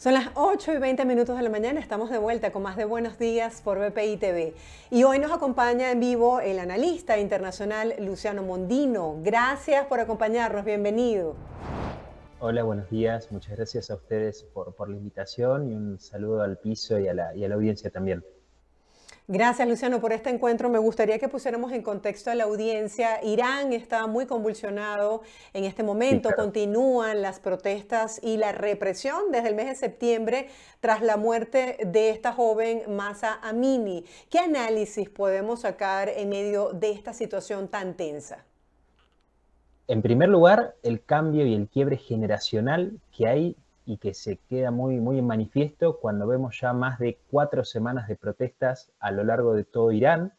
Son las 8:20 de la mañana, estamos de vuelta con más de Buenos Días por BPI TV. Y hoy nos acompaña en vivo el analista internacional Luciano Mondino. Gracias por acompañarnos, bienvenido. Hola, buenos días. Muchas gracias a ustedes por la invitación y un saludo al piso y a la audiencia también. Gracias, Luciano, por este encuentro. Me gustaría que pusiéramos en contexto a la audiencia. Irán está muy convulsionado en este Sí, momento. claro. Continúan las protestas y la represión desde el mes de septiembre tras la muerte de esta joven Mahsa Amini. ¿Qué análisis podemos sacar en medio de esta situación tan tensa? En primer lugar, el cambio y el quiebre generacional que hay y que se queda muy en manifiesto cuando vemos ya más de 4 semanas de protestas a lo largo de todo Irán,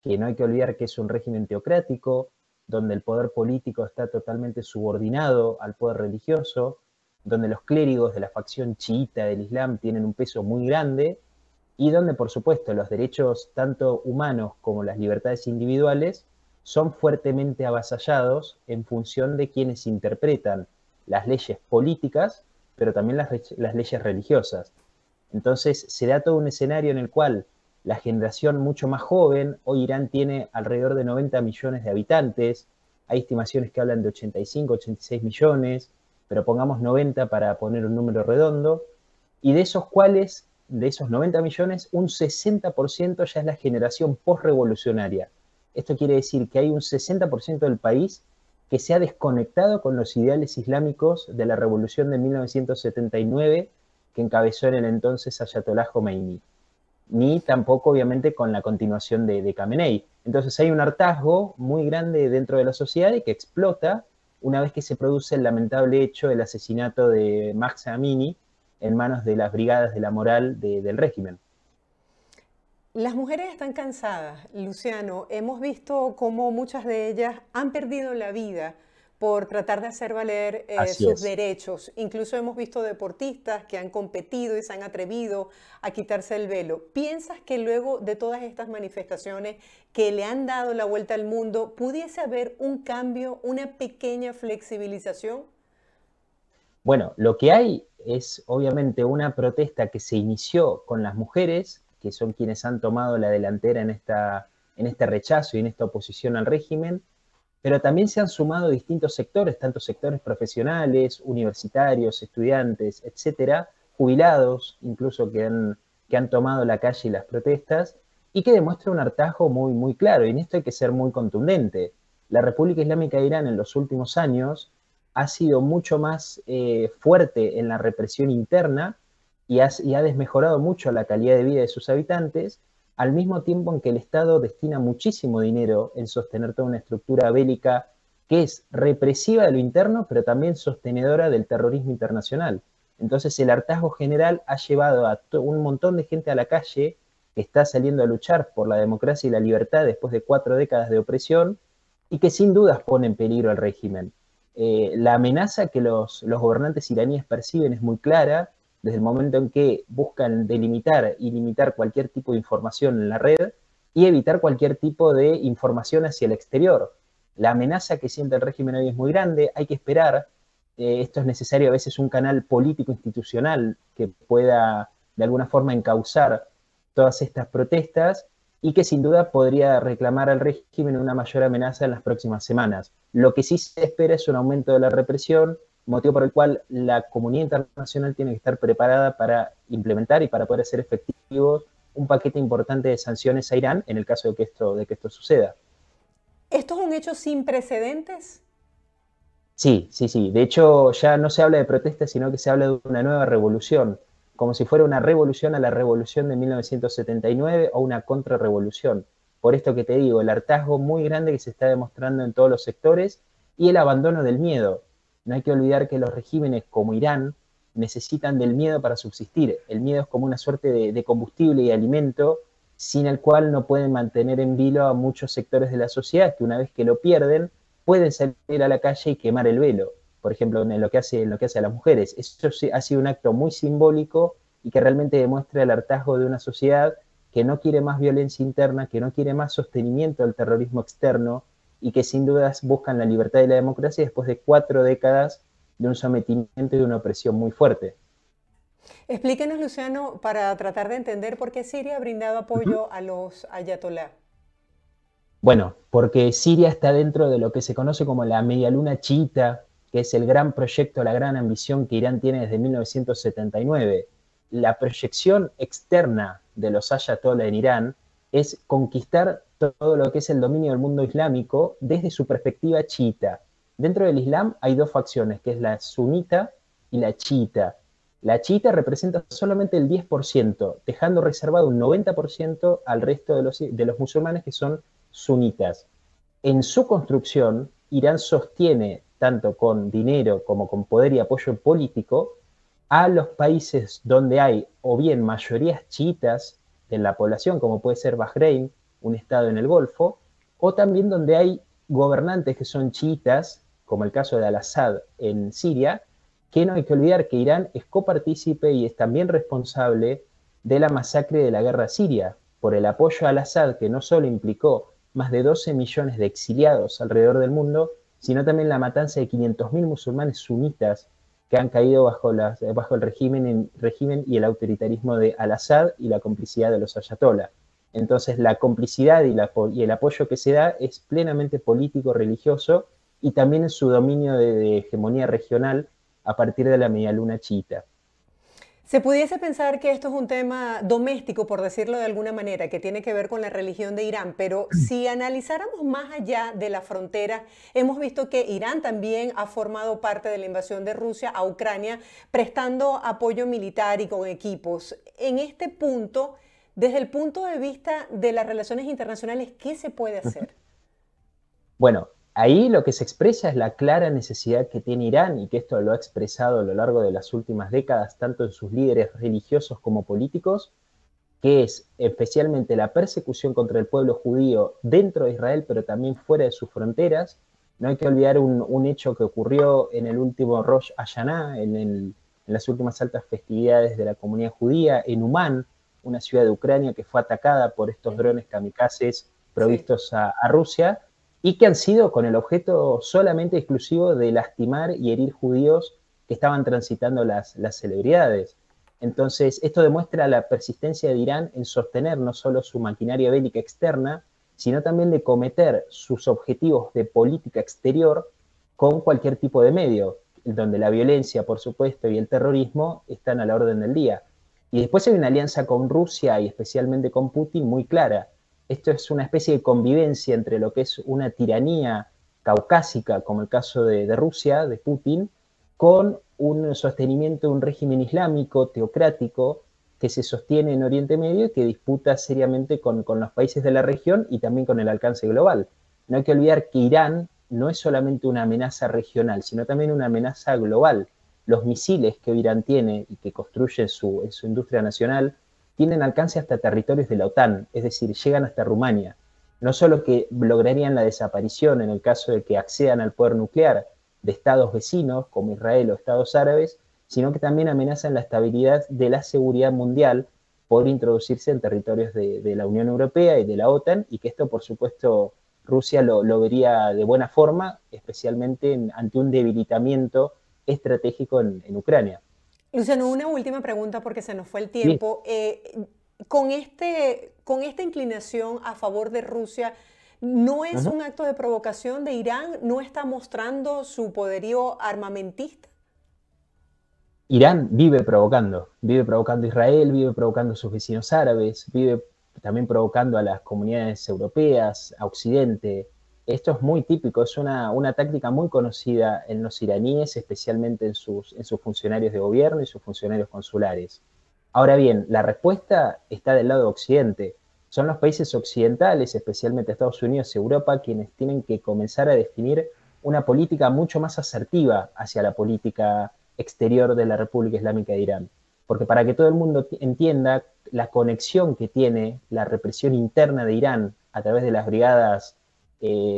que no hay que olvidar que es un régimen teocrático, donde el poder político está totalmente subordinado al poder religioso, donde los clérigos de la facción chiita del Islam tienen un peso muy grande y donde, por supuesto, los derechos tanto humanos como las libertades individuales son fuertemente avasallados en función de quienes interpretan las leyes políticas, pero también las leyes religiosas. Entonces se da todo un escenario en el cual la generación mucho más joven, hoy Irán tiene alrededor de 90 millones de habitantes, hay estimaciones que hablan de 85, 86 millones, pero pongamos 90 para poner un número redondo, y de esos 90 millones, un 60% ya es la generación postrevolucionaria. Esto quiere decir que hay un 60% del país que se ha desconectado con los ideales islámicos de la revolución de 1979 que encabezó en el entonces Ayatollah Khomeini, ni tampoco obviamente con la continuación de Khamenei. Entonces hay un hartazgo muy grande dentro de la sociedad y que explota una vez que se produce el lamentable hecho del asesinato de Mahsa Amini en manos de las brigadas de la moral del régimen. Las mujeres están cansadas, Luciano. Hemos visto cómo muchas de ellas han perdido la vida por tratar de hacer valer Así sus es. derechos. Incluso hemos visto deportistas que han competido y se han atrevido a quitarse el velo. ¿Piensas que luego de todas estas manifestaciones que le han dado la vuelta al mundo, pudiese haber un cambio, una pequeña flexibilización? Bueno, lo que hay es obviamente una protesta que se inició con las mujeres, que son quienes han tomado la delantera en este rechazo y en esta oposición al régimen, pero también se han sumado distintos sectores, tanto sectores profesionales, universitarios, estudiantes, etcétera, jubilados, incluso que han tomado la calle y las protestas, y que demuestra un hartazgo muy claro, y en esto hay que ser muy contundente. La República Islámica de Irán en los últimos años ha sido mucho más fuerte en la represión interna y ha desmejorado mucho la calidad de vida de sus habitantes, al mismo tiempo en que el Estado destina muchísimo dinero en sostener toda una estructura bélica que es represiva de lo interno, pero también sostenedora del terrorismo internacional. Entonces el hartazgo general ha llevado a un montón de gente a la calle que está saliendo a luchar por la democracia y la libertad después de 4 décadas de opresión y que sin dudas pone en peligro al régimen. La amenaza que los gobernantes iraníes perciben es muy clara, desde el momento en que buscan delimitar y limitar cualquier tipo de información en la red y evitar cualquier tipo de información hacia el exterior. La amenaza que siente el régimen hoy es muy grande, hay que esperar, esto es necesario a veces un canal político institucional que pueda de alguna forma encauzar todas estas protestas y que sin duda podría reclamar al régimen una mayor amenaza en las próximas semanas. Lo que sí se espera es un aumento de la represión, motivo por el cual la comunidad internacional tiene que estar preparada para implementar y para poder hacer efectivos un paquete importante de sanciones a Irán en el caso de que esto suceda. ¿Esto es un hecho sin precedentes? Sí, sí, sí. De hecho, ya no se habla de protestas, sino que se habla de una nueva revolución, como si fuera una revolución a la revolución de 1979 o una contrarrevolución. Por esto que te digo, el hartazgo muy grande que se está demostrando en todos los sectores y el abandono del miedo. No hay que olvidar que los regímenes como Irán necesitan del miedo para subsistir. El miedo es como una suerte de combustible y alimento sin el cual no pueden mantener en vilo a muchos sectores de la sociedad que una vez que lo pierden pueden salir a la calle y quemar el velo, por ejemplo, en lo que hace a las mujeres. Eso sí, ha sido un acto muy simbólico y que realmente demuestra el hartazgo de una sociedad que no quiere más violencia interna, que no quiere más sostenimiento del terrorismo externo y que sin dudas buscan la libertad y la democracia después de 4 décadas de un sometimiento y de una opresión muy fuerte. Explíquenos, Luciano, para tratar de entender por qué Siria ha brindado Ujú. apoyo a los ayatolá. Bueno, porque Siria está dentro de lo que se conoce como la media luna chiita, que es el gran proyecto, la gran ambición que Irán tiene desde 1979. La proyección externa de los ayatollah en Irán es conquistar todo lo que es el dominio del mundo islámico desde su perspectiva chiita. Dentro del Islam hay dos facciones, que es la sunita y la chiita. La chiita representa solamente el 10%, dejando reservado un 90% al resto de los musulmanes que son sunitas. En su construcción, Irán sostiene, tanto con dinero como con poder y apoyo político, a los países donde hay o bien mayorías chiitas en la población, como puede ser Bahrein, un estado en el Golfo, o también donde hay gobernantes que son chiitas, como el caso de Al-Assad en Siria, que no hay que olvidar que Irán es copartícipe y es también responsable de la masacre de la guerra siria, por el apoyo a Al-Assad, que no solo implicó más de 12 millones de exiliados alrededor del mundo, sino también la matanza de 500.000 musulmanes sunitas que han caído bajo el régimen y el autoritarismo de Al-Assad y la complicidad de los ayatollah. Entonces, la complicidad y el apoyo que se da es plenamente político-religioso y también en su dominio de hegemonía regional a partir de la media luna chiita. Se pudiese pensar que esto es un tema doméstico, por decirlo de alguna manera, que tiene que ver con la religión de Irán, pero si analizáramos más allá de la frontera, hemos visto que Irán también ha formado parte de la invasión de Rusia a Ucrania, prestando apoyo militar y con equipos. En este punto, desde el punto de vista de las relaciones internacionales, ¿qué se puede hacer? Bueno, ahí lo que se expresa es la clara necesidad que tiene Irán y que esto lo ha expresado a lo largo de las últimas décadas, tanto en sus líderes religiosos como políticos, que es especialmente la persecución contra el pueblo judío dentro de Israel, pero también fuera de sus fronteras. No hay que olvidar un hecho que ocurrió en el último Rosh Hashanah, en las últimas altas festividades de la comunidad judía, en Umán, una ciudad de Ucrania que fue atacada por estos drones kamikazes Sí. provistos a Rusia y que han sido con el objeto solamente exclusivo de lastimar y herir judíos que estaban transitando las celebridades. Entonces, esto demuestra la persistencia de Irán en sostener no solo su maquinaria bélica externa, sino también de cometer sus objetivos de política exterior con cualquier tipo de medio, donde la violencia, por supuesto, y el terrorismo están a la orden del día. Y después hay una alianza con Rusia y especialmente con Putin muy clara. Esto es una especie de convivencia entre lo que es una tiranía caucásica, como el caso de Rusia, de Putin, con un sostenimiento de un régimen islámico teocrático que se sostiene en Oriente Medio y que disputa seriamente con los países de la región y también con el alcance global. No hay que olvidar que Irán no es solamente una amenaza regional, sino también una amenaza global. Los misiles que Irán tiene y que construye en su industria nacional tienen alcance hasta territorios de la OTAN, es decir, llegan hasta Rumania. No solo que lograrían la desaparición en el caso de que accedan al poder nuclear de estados vecinos como Israel o estados árabes, sino que también amenazan la estabilidad de la seguridad mundial por introducirse en territorios de la Unión Europea y de la OTAN, y que esto, por supuesto, Rusia lo vería de buena forma, especialmente ante un debilitamiento estratégico en Ucrania. Luciano, una última pregunta porque se nos fue el Sí. tiempo. Con esta inclinación a favor de Rusia, ¿no Uh es -huh. un acto de provocación de Irán? ¿No está mostrando su poderío armamentista? Irán vive provocando a Israel, vive provocando a sus vecinos árabes, vive también provocando a las comunidades europeas, a Occidente. Esto es muy típico, es una táctica muy conocida en los iraníes, especialmente en sus funcionarios de gobierno y sus funcionarios consulares. Ahora bien, la respuesta está del lado de Occidente. Son los países occidentales, especialmente Estados Unidos y Europa, quienes tienen que comenzar a definir una política mucho más asertiva hacia la política exterior de la República Islámica de Irán. Porque para que todo el mundo entienda la conexión que tiene la represión interna de Irán a través de las brigadas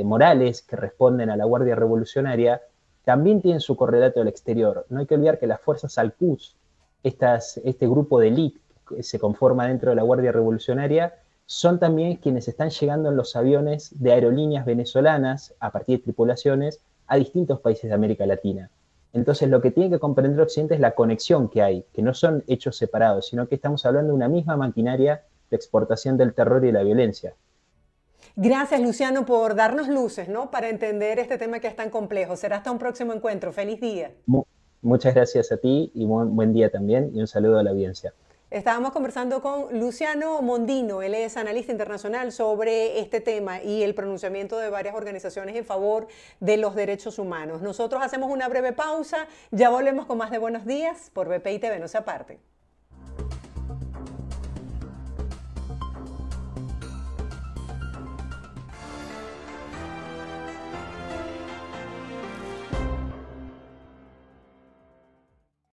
morales que responden a la Guardia Revolucionaria, también tienen su correlato al exterior. No hay que olvidar que las fuerzas Al-Quds, este grupo de élite que se conforma dentro de la Guardia Revolucionaria, son también quienes están llegando en los aviones de aerolíneas venezolanas, a partir de tripulaciones, a distintos países de América Latina. Entonces, lo que tiene que comprender Occidente es la conexión que hay, que no son hechos separados, sino que estamos hablando de una misma maquinaria de exportación del terror y la violencia. Gracias, Luciano, por darnos luces, ¿no? Para entender este tema que es tan complejo. Será hasta un próximo encuentro. Feliz día. Muchas gracias a ti y buen día también y un saludo a la audiencia. Estábamos conversando con Luciano Mondino, él es analista internacional sobre este tema y el pronunciamiento de varias organizaciones en favor de los derechos humanos. Nosotros hacemos una breve pausa, ya volvemos con más de Buenos Días por BPI TV, no se aparte.